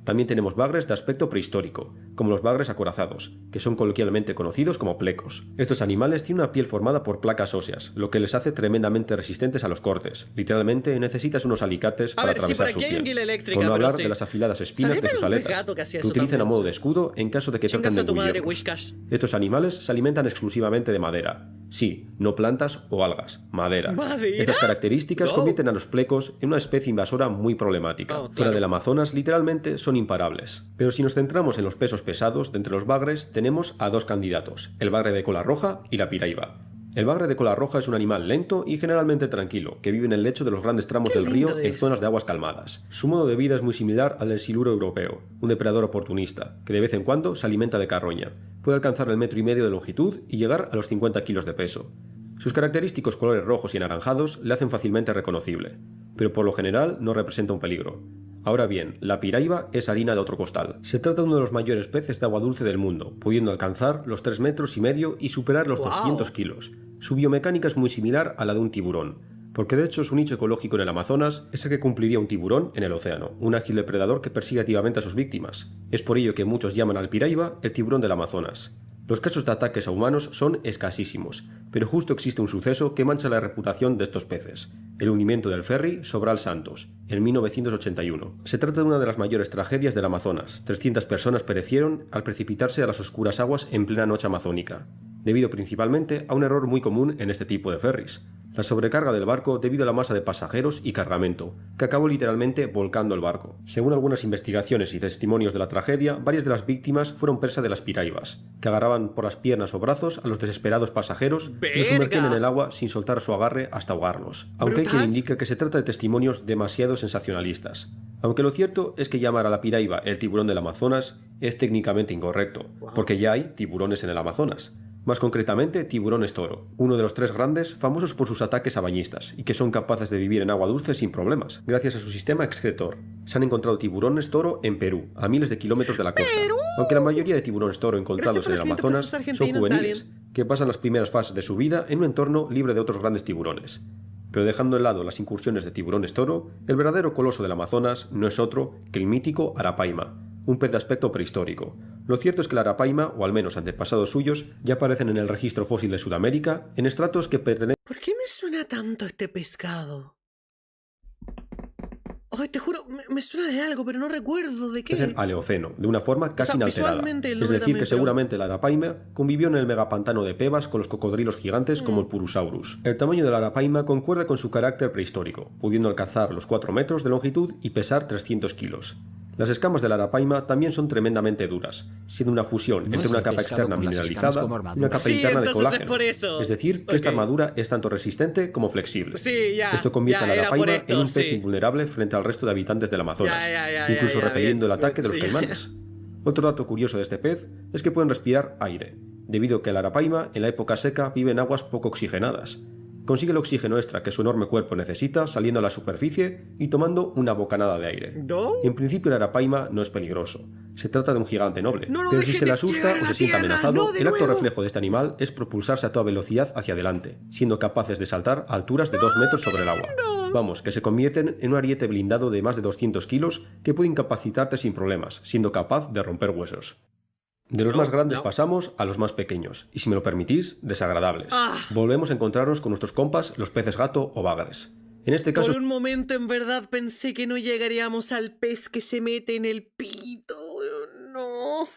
Speaker 3: También tenemos bagres de aspecto prehistórico, como los bagres acorazados, que son coloquialmente conocidos como plecos. Estos animales tienen una piel formada por placas óseas, lo que les hace tremendamente resistentes a los cortes. Literalmente necesitas unos alicates para
Speaker 1: ver, sí, por
Speaker 3: atravesar
Speaker 1: aquí
Speaker 3: su
Speaker 1: hay
Speaker 3: piel.
Speaker 1: anguila eléctrica,
Speaker 3: Por no
Speaker 1: pero
Speaker 3: hablar
Speaker 1: sí.
Speaker 3: de las afiladas espinas de
Speaker 1: ¿Sabías
Speaker 3: sus
Speaker 1: que era un
Speaker 3: aletas,
Speaker 1: gato que hacía
Speaker 3: que
Speaker 1: eso
Speaker 3: utilizan a
Speaker 1: también?
Speaker 3: modo de escudo en caso de que
Speaker 1: Chingas
Speaker 3: traten de
Speaker 1: a tu madre,
Speaker 3: engullirlos.
Speaker 1: Whiskas.
Speaker 3: Estos animales se alimentan exclusivamente de madera. Sí, no plantas o algas, madera.
Speaker 1: ¿Madera?
Speaker 3: Estas características
Speaker 1: No.
Speaker 3: convierten a los plecos en una especie invasora muy problemática.
Speaker 1: Oh,
Speaker 3: Fuera
Speaker 1: claro.
Speaker 3: del Amazonas, literalmente, son imparables. Pero si nos centramos en los pesos pesados de entre los bagres, tenemos a dos candidatos, el bagre de cola roja y la piraiba. El bagre de cola roja es un animal lento y generalmente tranquilo, que vive en el lecho de los grandes tramos
Speaker 1: Qué
Speaker 3: del río
Speaker 1: lindo
Speaker 3: en
Speaker 1: es.
Speaker 3: zonas de aguas calmadas. Su modo de vida es muy similar al del siluro europeo, un depredador oportunista, que de vez en cuando se alimenta de carroña. Puede alcanzar el 1,5 metros de longitud y llegar a los 50 kilos de peso. Sus característicos colores rojos y anaranjados le hacen fácilmente reconocible, pero por lo general no representa un peligro. Ahora bien, la piraiba es harina de otro costal. Se trata de uno de los mayores peces de agua dulce del mundo, pudiendo alcanzar los 3,5 metros y superar los
Speaker 1: ¡Guau!
Speaker 3: 200 kilos. Su biomecánica es muy similar a la de un tiburón, porque de hecho su nicho ecológico en el Amazonas es el que cumpliría un tiburón en el océano, un ágil depredador que persigue activamente a sus víctimas. Es por ello que muchos llaman al piraiba el tiburón del Amazonas. Los casos de ataques a humanos son escasísimos, pero justo existe un suceso que mancha la reputación de estos peces: el hundimiento del ferry Sobral Santos, en 1981. Se trata de una de las mayores tragedias del Amazonas. 300 personas perecieron al precipitarse a las oscuras aguas en plena noche amazónica, debido principalmente a un error muy común en este tipo de ferries: la sobrecarga del barco debido a la masa de pasajeros y cargamento, que acabó literalmente volcando el barco. Según algunas investigaciones y testimonios de la tragedia, varias de las víctimas fueron presa de las piraibas, que agarraban por las piernas o brazos a los desesperados pasajeros y los sumergían en el agua sin soltar su agarre hasta ahogarlos. Aunque hay quien
Speaker 1: Brutal.
Speaker 3: indica que se trata de testimonios demasiado sensacionalistas. Aunque lo cierto es que llamar a la piraiba el tiburón del Amazonas es técnicamente incorrecto, porque ya hay tiburones en el Amazonas. Más concretamente, tiburones toro, uno de los 3 grandes famosos por sus ataques a bañistas y que son capaces de vivir en agua dulce sin problemas, gracias a su sistema excretor. Se han encontrado tiburones toro en Perú, a miles de kilómetros de la costa. Aunque la mayoría de tiburones toro encontrados en el
Speaker 1: Gracias por los
Speaker 3: Amazonas
Speaker 1: 500 pesos
Speaker 3: son
Speaker 1: argentinos,
Speaker 3: juveniles, que pasan las primeras fases de su vida en un entorno libre de otros grandes tiburones. Pero dejando de lado las incursiones de tiburones toro, el verdadero coloso del Amazonas no es otro que el mítico arapaima, un pez de aspecto prehistórico. Lo cierto es que la arapaima, o al menos antepasados suyos, ya aparecen en el registro fósil de Sudamérica en estratos que pertenecen
Speaker 1: ¿Por qué me suena tanto este pescado? Ay, te juro, me suena de algo, pero no recuerdo de qué.
Speaker 3: al Eoceno, de una forma casi
Speaker 1: sea,
Speaker 3: inalterada.
Speaker 1: visualmente el
Speaker 3: Es
Speaker 1: nombre
Speaker 3: decir,
Speaker 1: también,
Speaker 3: que
Speaker 1: pero-
Speaker 3: seguramente la arapaima convivió en el megapantano de Pebas con los cocodrilos gigantes como el Purusaurus. El tamaño de la arapaima concuerda con su carácter prehistórico, pudiendo alcanzar los 4 metros de longitud y pesar 300 kilos. Las escamas de la arapaima también son tremendamente duras, siendo una fusión
Speaker 2: No
Speaker 3: entre
Speaker 2: es
Speaker 3: una
Speaker 2: el
Speaker 3: capa
Speaker 2: pescado
Speaker 3: externa
Speaker 2: con las escamas
Speaker 3: mineralizada
Speaker 2: como
Speaker 3: y una
Speaker 2: armadura.
Speaker 3: capa
Speaker 1: Sí,
Speaker 3: interna de
Speaker 1: entonces es
Speaker 3: colágeno.
Speaker 1: por eso.
Speaker 3: Es decir, que esta
Speaker 1: Ok.
Speaker 3: armadura es tanto resistente como flexible.
Speaker 1: Sí, ya.
Speaker 3: Esto convierte a la
Speaker 1: ya, era por
Speaker 3: arapaima
Speaker 1: esto,
Speaker 3: en un pez
Speaker 1: sí.
Speaker 3: invulnerable frente al resto de habitantes del Amazonas,
Speaker 1: Ya,
Speaker 3: incluso
Speaker 1: ya,
Speaker 3: repeliendo
Speaker 1: bien,
Speaker 3: el ataque de los
Speaker 1: sí.
Speaker 3: caimanes. Otro dato curioso de este pez es que pueden respirar aire, debido a que la arapaima en la época seca vive en aguas poco oxigenadas. Consigue el oxígeno extra que su enorme cuerpo necesita saliendo a la superficie y tomando una bocanada de aire.
Speaker 1: ¿No?
Speaker 3: En principio el arapaima no es peligroso. Se trata de un gigante noble.
Speaker 1: No lo
Speaker 3: Pero si
Speaker 1: dejes
Speaker 3: se le
Speaker 1: de
Speaker 3: asusta
Speaker 1: llegar a
Speaker 3: o se
Speaker 1: la
Speaker 3: siente
Speaker 1: tierra,
Speaker 3: amenazado,
Speaker 1: no de
Speaker 3: el acto
Speaker 1: nuevo.
Speaker 3: reflejo de este animal es propulsarse a toda velocidad hacia adelante, siendo capaces de saltar a alturas de 2 metros sobre el agua. Vamos, que se convierten en un ariete blindado de más de 200 kilos que puede incapacitarte sin problemas, siendo capaz de romper huesos. De los más grandes pasamos a los más pequeños, y si me lo permitís, desagradables. Volvemos a encontrarnos con nuestros compas, los peces gato o bagres. En este caso...
Speaker 1: Por un momento en verdad pensé que no llegaríamos al pez que se mete en el pito. No.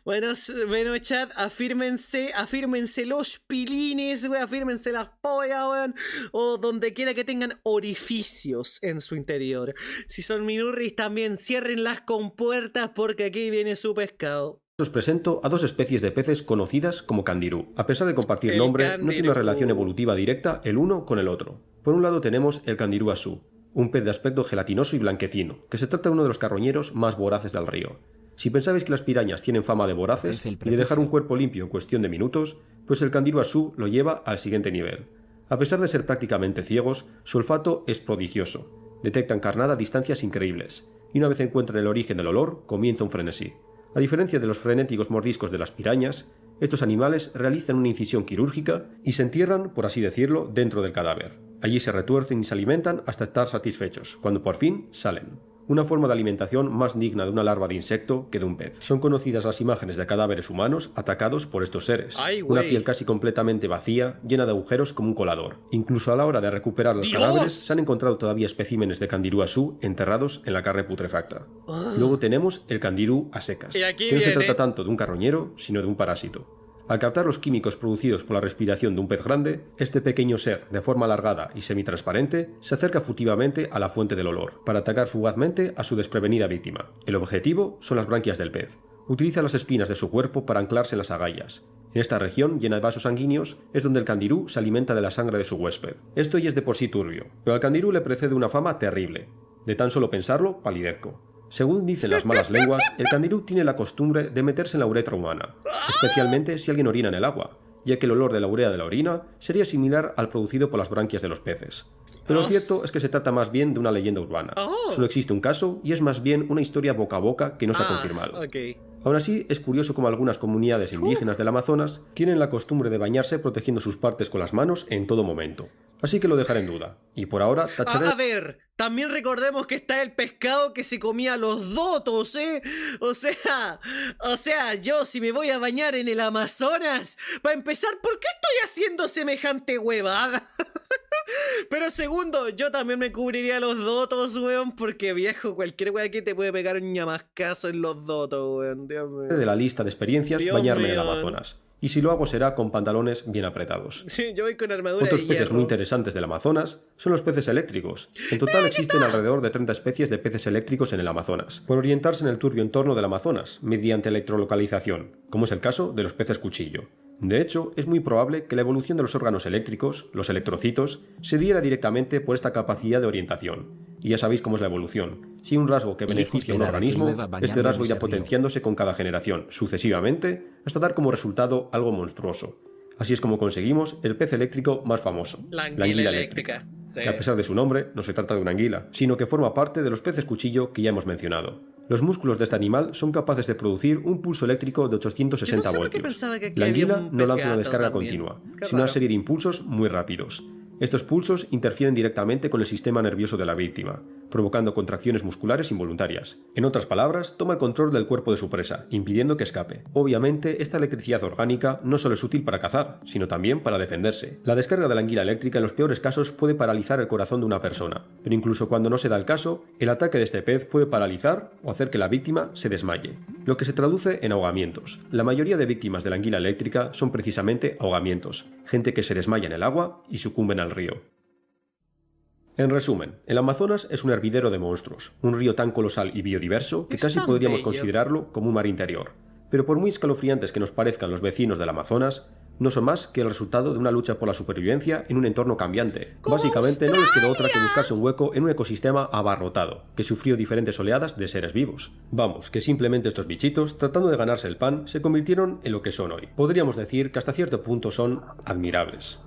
Speaker 1: Bueno, chat, afírmense los pilines, weón, afírmense las pollas, weón, o donde quiera que tengan orificios en su interior. Si son minurris también, cierren las compuertas porque aquí viene su pescado.
Speaker 3: Os presento a dos especies de peces conocidas como candirú. A pesar de compartir nombre, no tiene una relación evolutiva directa el uno con el otro. Por un lado tenemos el candirú asú, un pez de aspecto gelatinoso y blanquecino, que se trata de uno de los carroñeros más voraces del río. Si pensabais que las pirañas tienen fama de voraces y de dejar un cuerpo limpio en cuestión de minutos, pues el candirú asú lo lleva al siguiente nivel. A pesar de ser prácticamente ciegos, su olfato es prodigioso. Detectan carnada a distancias increíbles, y una vez encuentran el origen del olor, comienza un frenesí. A diferencia de los frenéticos mordiscos de las pirañas, estos animales realizan una incisión quirúrgica y se entierran, por así decirlo, dentro del cadáver. Allí se retuercen y se alimentan hasta estar satisfechos, cuando por fin salen. Una forma de alimentación más digna de una larva de insecto que de un pez. Son conocidas las imágenes de cadáveres humanos atacados por estos seres. Una piel casi completamente vacía, llena de agujeros como un colador. Incluso a la hora de recuperar los cadáveres, se han encontrado todavía especímenes de candirú asú enterrados en la carne putrefacta. Luego tenemos el candirú a secas, que no se trata tanto de un carroñero, sino de un parásito. Al captar los químicos producidos por la respiración de un pez grande, este pequeño ser, de forma alargada y semitransparente, se acerca furtivamente a la fuente del olor, para atacar fugazmente a su desprevenida víctima. El objetivo son las branquias del pez. Utiliza las espinas de su cuerpo para anclarse en las agallas. En esta región, llena de vasos sanguíneos, es donde el candirú se alimenta de la sangre de su huésped. Esto ya es de por sí turbio, pero al candirú le precede una fama terrible. De tan solo pensarlo, palidezco. Según dicen las malas lenguas, el candirú tiene la costumbre de meterse en la uretra humana, especialmente si alguien orina en el agua, ya que el olor de la urea de la orina sería similar al producido por las branquias de los peces. Pero lo cierto es que se trata más bien de una leyenda urbana. Solo existe un caso y es más bien una historia boca a boca que no se ha confirmado. Aún así, es curioso cómo algunas comunidades indígenas del Amazonas tienen la costumbre de bañarse protegiendo sus partes con las manos en todo momento. Así que lo dejaré en duda. Y por ahora tacharé...
Speaker 1: A ver, también recordemos que está el pescado que se comía los dotos, ¿eh? O sea, yo si me voy a bañar en el Amazonas, para empezar, ¿por qué estoy haciendo semejante huevada? Pero segundo, yo también me cubriría los dotos, weón, porque viejo, cualquier weón aquí te puede pegar un ñamascazo en los dotos, weón. Dios mío.
Speaker 3: De la lista de experiencias,
Speaker 1: Dios
Speaker 3: bañarme en el
Speaker 1: mío.
Speaker 3: Amazonas. Y si lo hago será con pantalones bien apretados.
Speaker 1: Sí, yo voy con armadura
Speaker 3: Otros
Speaker 1: de
Speaker 3: peces
Speaker 1: hierro.
Speaker 3: muy interesantes del Amazonas son los peces eléctricos. En total existen alrededor de 30 especies de peces eléctricos en el Amazonas, por orientarse en el turbio entorno del Amazonas, mediante electrolocalización, como es el caso de los peces cuchillo. De hecho, es muy probable que la evolución de los órganos eléctricos, los electrocitos, se diera directamente por esta capacidad de orientación. Y ya sabéis cómo es la evolución. Si hay un rasgo que beneficia a un organismo, este rasgo irá potenciándose con cada generación, sucesivamente, hasta dar como resultado algo monstruoso. Así es como conseguimos el pez eléctrico más famoso,
Speaker 1: La anguila eléctrica. Sí.
Speaker 3: Que a pesar de su nombre, no se trata de una anguila, sino que forma parte de los peces cuchillo que ya hemos mencionado. Los músculos de este animal son capaces de producir un pulso eléctrico de 860
Speaker 1: Yo no sé por qué
Speaker 3: voltios.
Speaker 1: pensaba que aquí
Speaker 3: La
Speaker 1: había
Speaker 3: anguila
Speaker 1: un
Speaker 3: no
Speaker 1: pez
Speaker 3: lanza una
Speaker 1: gato
Speaker 3: descarga
Speaker 1: también.
Speaker 3: continua,
Speaker 1: Qué
Speaker 3: sino una
Speaker 1: raro.
Speaker 3: serie de impulsos muy rápidos. Estos pulsos interfieren directamente con el sistema nervioso de la víctima, provocando contracciones musculares involuntarias. En otras palabras, toma el control del cuerpo de su presa, impidiendo que escape. Obviamente, esta electricidad orgánica no solo es útil para cazar, sino también para defenderse. La descarga de la anguila eléctrica en los peores casos puede paralizar el corazón de una persona, pero incluso cuando no se da el caso, el ataque de este pez puede paralizar o hacer que la víctima se desmaye, lo que se traduce en ahogamientos. La mayoría de víctimas de la anguila eléctrica son precisamente ahogamientos, gente que se desmaya en el agua y sucumben al río. En resumen, el Amazonas es un hervidero de monstruos, un río tan colosal y biodiverso que
Speaker 1: Es
Speaker 3: casi
Speaker 1: tan
Speaker 3: podríamos
Speaker 1: bello.
Speaker 3: considerarlo como un mar interior. Pero por muy escalofriantes que nos parezcan los vecinos del Amazonas, No son más que el resultado de una lucha por la supervivencia en un entorno cambiante. Básicamente no les quedó otra que buscarse un hueco en un ecosistema abarrotado, que sufrió diferentes oleadas de seres vivos. Vamos, que simplemente estos bichitos, tratando de ganarse el pan, se convirtieron en lo que son hoy. Podríamos decir que hasta cierto punto son admirables.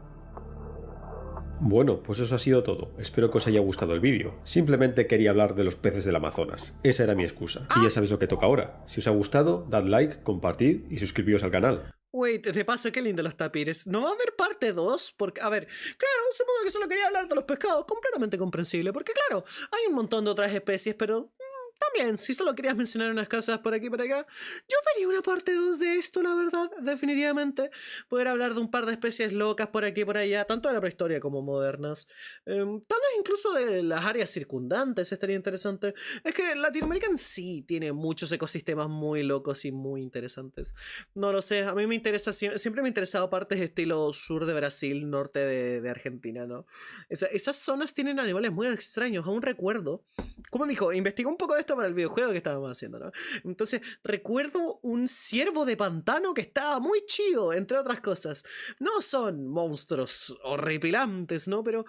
Speaker 3: Bueno, pues eso ha sido todo. Espero que os haya gustado el vídeo. Simplemente quería hablar de los peces del Amazonas. Esa era mi excusa. Y ya sabéis lo que toca ahora. Si os ha gustado, dad like, compartid y suscribíos al canal.
Speaker 1: Wait, de paso, qué lindo los tapires. ¿No va a haber parte 2? Porque, a ver, claro, supongo que solo quería hablar de los pescados. Completamente comprensible. Porque, claro, hay un montón de otras especies, pero... también, si solo querías mencionar unas casas por aquí y por acá, yo vería una parte 2 de esto, la verdad, definitivamente. Poder hablar de un par de especies locas por aquí y por allá, tanto de la prehistoria como modernas. Tal vez incluso de las áreas circundantes estaría interesante. Es que Latinoamérica en sí tiene muchos ecosistemas muy locos y muy interesantes. No lo sé, a mí me interesa, siempre me ha interesado partes estilo sur de Brasil, norte de Argentina, ¿no? Esas zonas tienen animales muy extraños, aún recuerdo. Como dijo, investigué un poco de esto para el videojuego que estábamos haciendo, ¿no? Entonces, recuerdo un ciervo de pantano que estaba muy chido, entre otras cosas. No son monstruos horripilantes, ¿no? Pero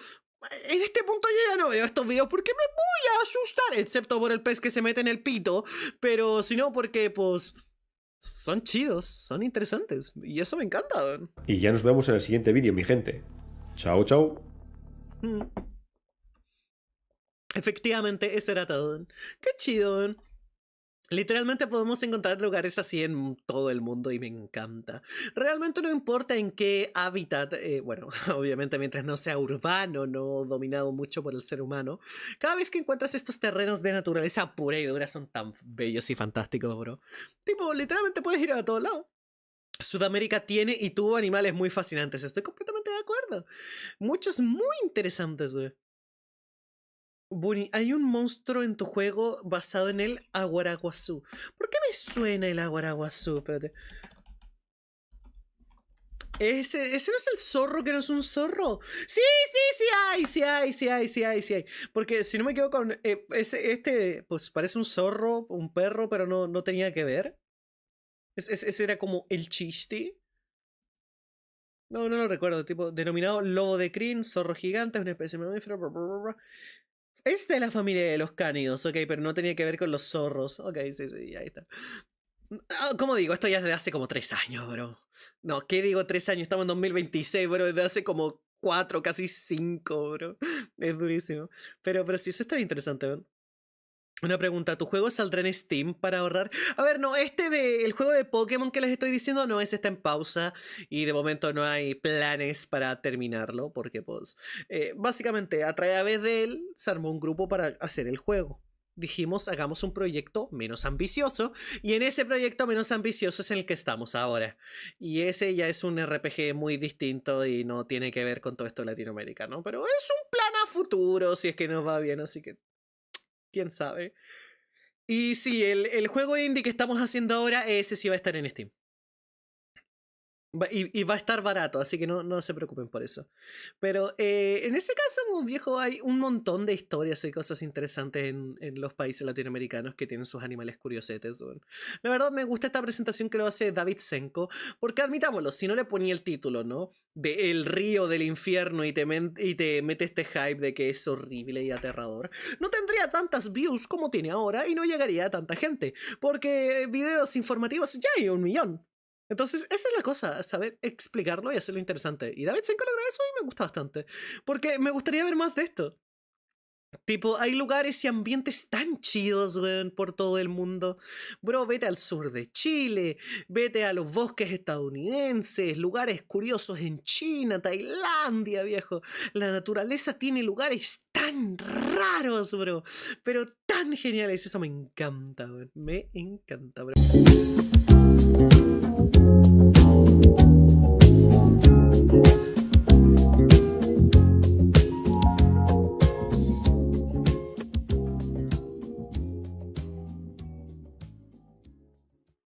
Speaker 1: en este punto yo ya no veo estos videos porque me voy a asustar, excepto por el pez que se mete en el pito, pero si no porque, pues, son chidos, son interesantes, y eso me encanta, ¿no?
Speaker 3: Y ya nos vemos en el siguiente vídeo, mi gente. Chao, chao.
Speaker 1: Efectivamente, eso era todo. Qué chido. Literalmente podemos encontrar lugares así en todo el mundo y me encanta. Realmente no importa en qué hábitat, bueno, obviamente mientras no sea urbano, no dominado mucho por el ser humano, cada vez que encuentras estos terrenos de naturaleza pura y dura son tan bellos y fantásticos, bro. Tipo, literalmente puedes ir a todos lados. Sudamérica tiene y tuvo animales muy fascinantes, estoy completamente de acuerdo. Muchos muy interesantes, güey. Bunny, hay un monstruo en tu juego basado en el Aguaraguazú. ¿Por qué me suena el Aguaraguazú? Espérate. Ese no es el zorro, que no es un zorro. Sí, sí hay. Porque si no me equivoco, pues parece un zorro, un perro, pero no tenía que ver. Ese era como el chiste. No lo recuerdo, tipo, denominado lobo de crin, zorro gigante, es una especie de mamífero. Es de la familia de los cánidos, ok, pero no tenía que ver con los zorros. Ok, sí, ahí está. Como digo, esto ya es de hace como 3 años, bro. No, ¿qué digo 3 años? Estamos en 2026, bro, desde hace como 4, casi 5, bro. Es durísimo. Pero sí, eso está interesante, bro. Una pregunta, ¿tu juego saldrá en Steam para ahorrar? A ver, no, el juego de Pokémon que les estoy diciendo, no, ese está en pausa y de momento no hay planes para terminarlo porque, pues, básicamente a través de él se armó un grupo para hacer el juego. Dijimos, hagamos un proyecto menos ambicioso y en ese proyecto menos ambicioso es en el que estamos ahora. Y ese ya es un RPG muy distinto y no tiene que ver con todo esto de Latinoamérica, ¿no? Pero es un plan a futuro si es que nos va bien, así que... quién sabe. Y sí, el juego indie que estamos haciendo ahora, ese sí va a estar en Steam. Y va a estar barato, así que no se preocupen por eso. Pero en ese caso, viejo, hay un montón de historias y cosas interesantes en los países latinoamericanos que tienen sus animales curiosetes. Bueno. La verdad me gusta esta presentación que lo hace David Senko, porque admitámoslo, si no le ponía el título, ¿no? De El río del infierno y te mete este hype de que es horrible y aterrador, no tendría tantas views como tiene ahora y no llegaría a tanta gente, porque videos informativos ya hay 1 millón. Entonces, esa es la cosa, saber explicarlo y hacerlo interesante. Y David Senko logra eso y me gusta bastante. Porque me gustaría ver más de esto. Tipo, hay lugares y ambientes tan chidos, weón, por todo el mundo. Bro, vete al sur de Chile, vete a los bosques estadounidenses, lugares curiosos en China, Tailandia, viejo. La naturaleza tiene lugares tan raros, bro, pero tan geniales. Eso me encanta, weón. Me encanta, bro.